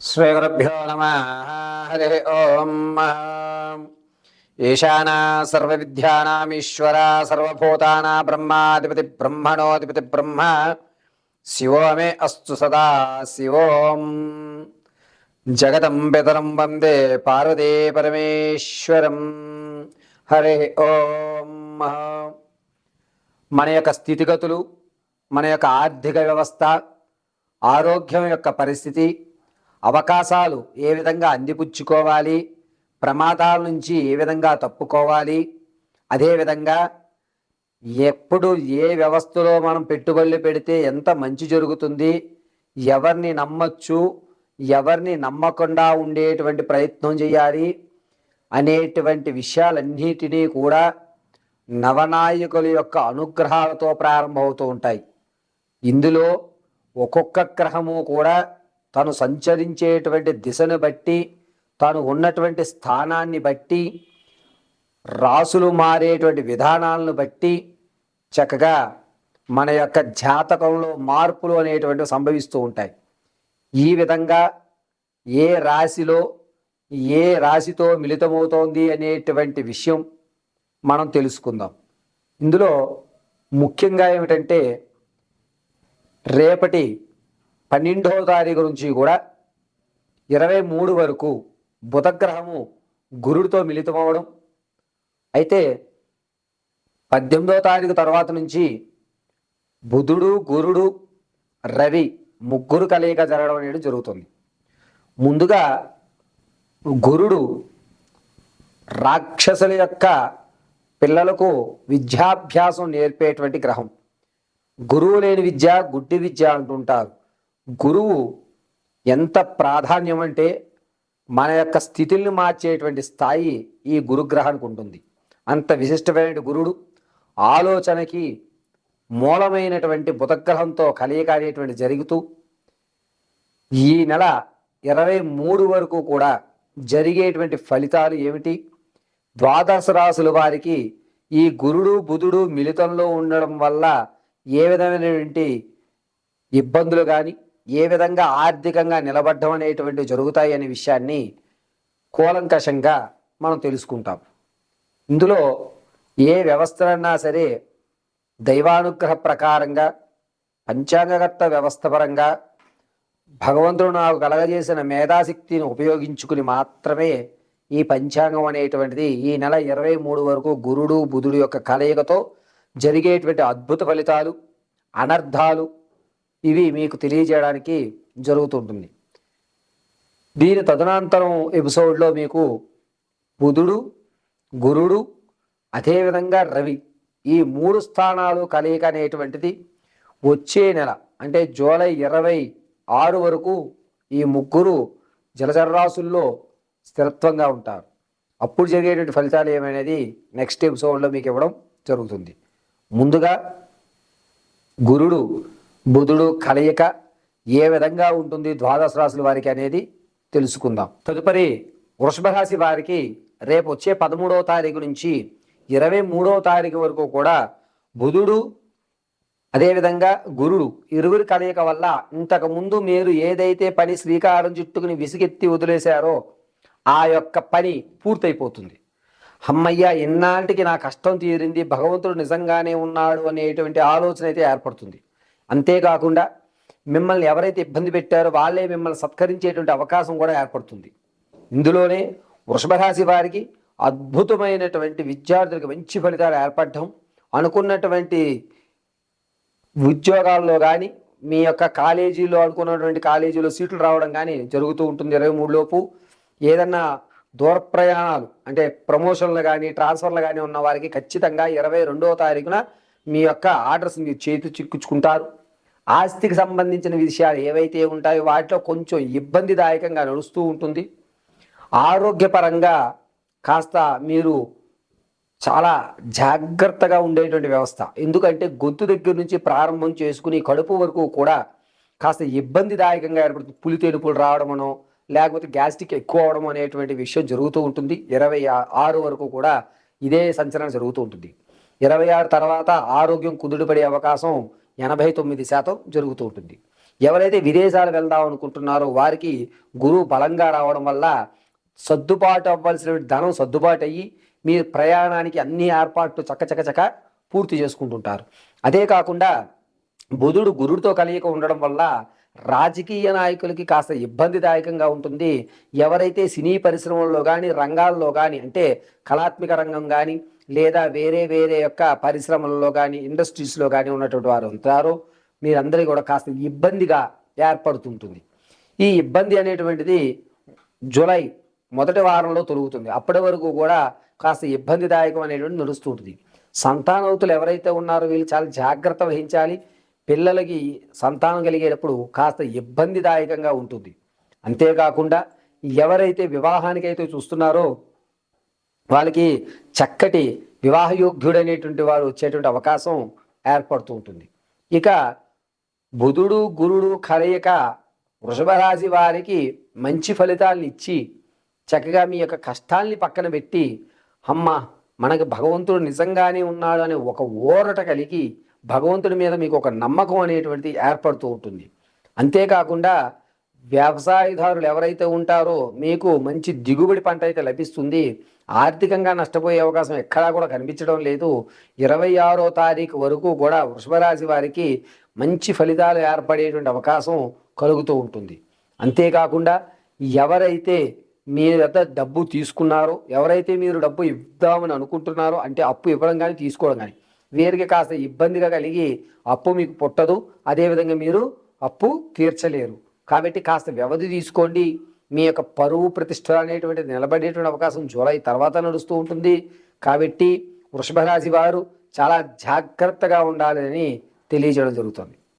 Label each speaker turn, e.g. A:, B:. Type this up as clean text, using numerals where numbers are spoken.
A: శ్రీగురుభ్యో నమ. హరి ఓం. ఈశానా సర్వవిద్యానామీశ్వర సర్వభూతానా బ్రహ్మాధిపతి బ్రహ్మణోధిపతి బ్రహ్మ శివో మే అస్తు సదా శివోం. జగతం పితరం వందే పార్వతీ పరమేశ్వరం. హరి ఓం. మన యొక్క స్థితిగతులు, మన యొక్క ఆర్థిక వ్యవస్థ, ఆరోగ్యం యొక్క పరిస్థితి, అవకాశాలు ఏ విధంగా అందిపుచ్చుకోవాలి, ప్రమాదాల నుంచి ఏ విధంగా తప్పుకోవాలి, అదేవిధంగా ఎప్పుడు ఏ వ్యవస్థలో మనం పెట్టుబడులు పెడితే ఎంత మంచి జరుగుతుంది, ఎవరిని నమ్మచ్చు, ఎవరిని నమ్మకుండా ఉండేటువంటి ప్రయత్నం చేయాలి అనేటువంటి విషయాలన్నిటినీ కూడా నవనాయకుల యొక్క అనుగ్రహాలతో ప్రారంభమవుతూ ఉంటాయి. ఇందులో ఒక్కొక్క గ్రహము కూడా తను సంచరించేటువంటి దిశను బట్టి, తాను ఉన్నటువంటి స్థానాన్ని బట్టి, రాసులు మారేటువంటి విధానాలను బట్టి చక్కగా మన యొక్క జాతకంలో మార్పులు అనేటువంటివి సంభవిస్తూ ఉంటాయి. ఈ విధంగా ఏ రాశిలో ఏ రాశితో మిళితమవుతోంది అనేటువంటి విషయం మనం తెలుసుకుందాం. ఇందులో ముఖ్యంగా ఏమిటంటే రేపటి 12వ తారీఖు నుంచి కూడా 23 వరకు బుధగ్రహము గురుడితో మిళితమవడం, అయితే 18వ తారీఖు తర్వాత నుంచి బుధుడు, గురుడు, రవి ముగ్గురు కలయిక జరగడం అనేది జరుగుతుంది. ముందుగా గురుడు రాక్షసుల యొక్క పిల్లలకు విద్యాభ్యాసం నేర్పేటువంటి గ్రహం. గురువు లేని విద్య గుడ్డి విద్య అంటుంటారు. గురువు ఎంత ప్రాధాన్యం అంటే మన యొక్క స్థితిని మార్చేటువంటి స్థాయి ఈ గురుగ్రహానికి ఉంటుంది. అంత విశిష్టమైన గురుడు ఆలోచనకి మూలమైనటువంటి బుధగ్రహంతో కలయిక అనేటువంటి జరుగుతూ ఈ నెల 23 వరకు కూడా జరిగేటువంటి ఫలితాలు ఏమిటి, ద్వాదశ రాశుల వారికి ఈ గురుడు బుధుడు మిళితంలో ఉండడం వల్ల ఏ విధమైనటువంటి ఇబ్బందులు కానీ, ఏ విధంగా ఆర్థికంగా నిలబడ్డం అనేటువంటివి జరుగుతాయి అనే విషయాన్ని కూలంకషంగా మనం తెలుసుకుంటాం. ఇందులో ఏ వ్యవస్థలన్నా సరే దైవానుగ్రహ ప్రకారంగా, పంచాంగకర్త వ్యవస్థ పరంగా భగవంతుడు నాకు కలగజేసిన మేధాశక్తిని ఉపయోగించుకుని మాత్రమే ఈ పంచాంగం అనేటువంటిది ఈ నెల 23 వరకు గురుడు బుధుడు యొక్క కలయికతో జరిగేటువంటి అద్భుత ఫలితాలు, అనర్థాలు ఇవి మీకు తెలియజేయడానికి జరుగుతుంటుంది. దీని తదనంతరం ఎపిసోడ్లో మీకు బుధుడు, గురుడు, అదేవిధంగా రవి ఈ 3 స్థానాలు కలయిక అనేటువంటిది వచ్చే నెల అంటే జూలై 26 వరకు ఈ ముగ్గురు జలచరరాశుల్లో స్థిరత్వంగా ఉంటారు. అప్పుడు జరిగేటువంటి ఫలితాలు ఏమనేది నెక్స్ట్ ఎపిసోడ్లో మీకు ఇవ్వడం జరుగుతుంది. ముందుగా గురుడు బుధుడు కలయిక ఏ విధంగా ఉంటుంది ద్వాదశ రాశుల వారికి అనేది తెలుసుకుందాం. తదుపరి వృషభ రాశి వారికి రేపు వచ్చే 13వ తారీఖు నుంచి 23వ తారీఖు వరకు కూడా బుధుడు అదేవిధంగా గురుడు ఇరువురి కలయిక వల్ల ఇంతకుముందు మీరు ఏదైతే పని శ్రీకారం చుట్టుకుని విసిగెత్తి వదిలేశారో ఆ యొక్క పని పూర్తయిపోతుంది. అమ్మయ్య, ఎన్నాటికి నా కష్టం తీరింది, భగవంతుడు నిజంగానే ఉన్నాడు అనేటువంటి ఆలోచన అయితే ఏర్పడుతుంది. అంతేకాకుండా మిమ్మల్ని ఎవరైతే ఇబ్బంది పెట్టారో వాళ్ళే మిమ్మల్ని సత్కరించేటువంటి అవకాశం కూడా ఏర్పడుతుంది. ఇందులోనే వృషభ రాశి వారికి అద్భుతమైనటువంటి విద్యార్థులకు మంచి ఫలితాలు ఏర్పడటం, అనుకున్నటువంటి ఉద్యోగాల్లో కానీ మీ యొక్క కాలేజీలో అనుకున్నటువంటి కాలేజీలో సీట్లు రావడం కానీ జరుగుతూ ఉంటుంది. 23 లోపు ఏదన్నా దూర ప్రయాణాలు అంటే ప్రమోషన్లు కానీ ట్రాన్స్ఫర్లు కానీ ఉన్న వారికి ఖచ్చితంగా 22వ తారీఖున మీ యొక్క ఆర్డర్స్ మీరు చేతి చిక్కుచుకుంటారు. ఆస్తికి సంబంధించిన విషయాలు ఏవైతే ఉంటాయో వాటిలో కొంచెం ఇబ్బందిదాయకంగా నడుస్తూ ఉంటుంది. ఆరోగ్యపరంగా కాస్త మీరు చాలా జాగ్రత్తగా ఉండేటువంటి వ్యవస్థ. ఎందుకంటే గొంతు దగ్గర నుంచి ప్రారంభం చేసుకుని కడుపు వరకు కూడా కాస్త ఇబ్బందిదాయకంగా ఏర్పడుతుంది. పులితేనుపులు రావడమనో లేకపోతే గ్యాస్ట్రిక్ ఎక్కువ అవడం అనేటువంటి విషయం జరుగుతూ ఉంటుంది. 26 వరకు కూడా ఇదే సంచలనం జరుగుతూ ఉంటుంది. 26 తర్వాత ఆరోగ్యం కుదుటపడే అవకాశం 89% జరుగుతూ ఉంటుంది. ఎవరైతే విదేశాలు వెళ్దాం అనుకుంటున్నారో వారికి గురువు బలంగా రావడం వల్ల సర్దుబాటు అవ్వాల్సిన ధనం సర్దుబాటు అయ్యి మీ ప్రయాణానికి అన్ని ఏర్పాట్లు చక్క పూర్తి చేసుకుంటుంటారు. అదే కాకుండా బుధుడు గురుడితో కలియక ఉండడం వల్ల రాజకీయ నాయకులకి కాస్త ఇబ్బందిదాయకంగా ఉంటుంది. ఎవరైతే సినీ పరిశ్రమల్లో కానీ రంగాల్లో కానీ అంటే కళాత్మక రంగం కానీ లేదా వేరే వేరే యొక్క పరిశ్రమల్లో కానీ ఇండస్ట్రీస్లో కానీ ఉన్నటువంటి వారు ఉంటారో మీరందరికీ కూడా కాస్త ఇబ్బందిగా ఏర్పడుతుంటుంది. ఈ ఇబ్బంది అనేటువంటిది జూలై మొదటి వారంలో తొలుగుతుంది. అప్పటి వరకు కూడా కాస్త ఇబ్బందిదాయకం అనేటువంటి నడుస్తుంటుంది. సంతానవతులు ఎవరైతే ఉన్నారో వీళ్ళు చాలా జాగ్రత్త వహించాలి. పిల్లలకి సంతానం కలిగేటప్పుడు కాస్త ఇబ్బందిదాయకంగా ఉంటుంది. అంతేకాకుండా ఎవరైతే వివాహానికైతే చూస్తున్నారో వాళ్ళకి చక్కటి వివాహయోగ్యుడనేటువంటి వారు వచ్చేటువంటి అవకాశం ఏర్పడుతూ ఉంటుంది. ఇక బుధుడు గురుడు కలయిక వృషభ రాశి వారికి మంచి ఫలితాలను ఇచ్చి చక్కగా మీ యొక్క కష్టాల్ని పక్కన పెట్టి అమ్మ మనకి భగవంతుడు నిజంగానే ఉన్నాడు అనే ఒక ఊరట కలిగి భగవంతుడి మీద మీకు ఒక నమ్మకం అనేటువంటిది ఏర్పడుతూ ఉంటుంది. అంతేకాకుండా వ్యవసాయదారులు ఎవరైతే ఉంటారో మీకు మంచి దిగుబడి పంట అయితే లభిస్తుంది. ఆర్థికంగా నష్టపోయే అవకాశం ఎక్కడా కూడా కనిపించడం లేదు. 26వ తారీఖు వరకు కూడా వృషభ రాశి వారికి మంచి ఫలితాలు ఏర్పడేటువంటి అవకాశం కలుగుతూ ఉంటుంది. అంతేకాకుండా ఎవరైతే మీ వద్ద డబ్బు తీసుకున్నారో ఎవరైతే మీరు డబ్బు ఇద్దామని అనుకుంటున్నారో అంటే అప్పు ఇవ్వడం కానీ తీసుకోవడం కానీ వీరికి కాస్త ఇబ్బందిగా కలిగి అప్పు మీకు పుట్టదు. అదేవిధంగా మీరు అప్పు తీర్చలేరు. కాబట్టి కాస్త వ్యవధి తీసుకోండి. మీ యొక్క పరువు ప్రతిష్ట అనేటువంటిది నిలబడేటువంటి అవకాశం జూలై తర్వాత నడుస్తూ ఉంటుంది. కాబట్టి వృషభ రాశి వారు చాలా జాగ్రత్తగా ఉండాలని తెలియజేయడం జరుగుతుంది.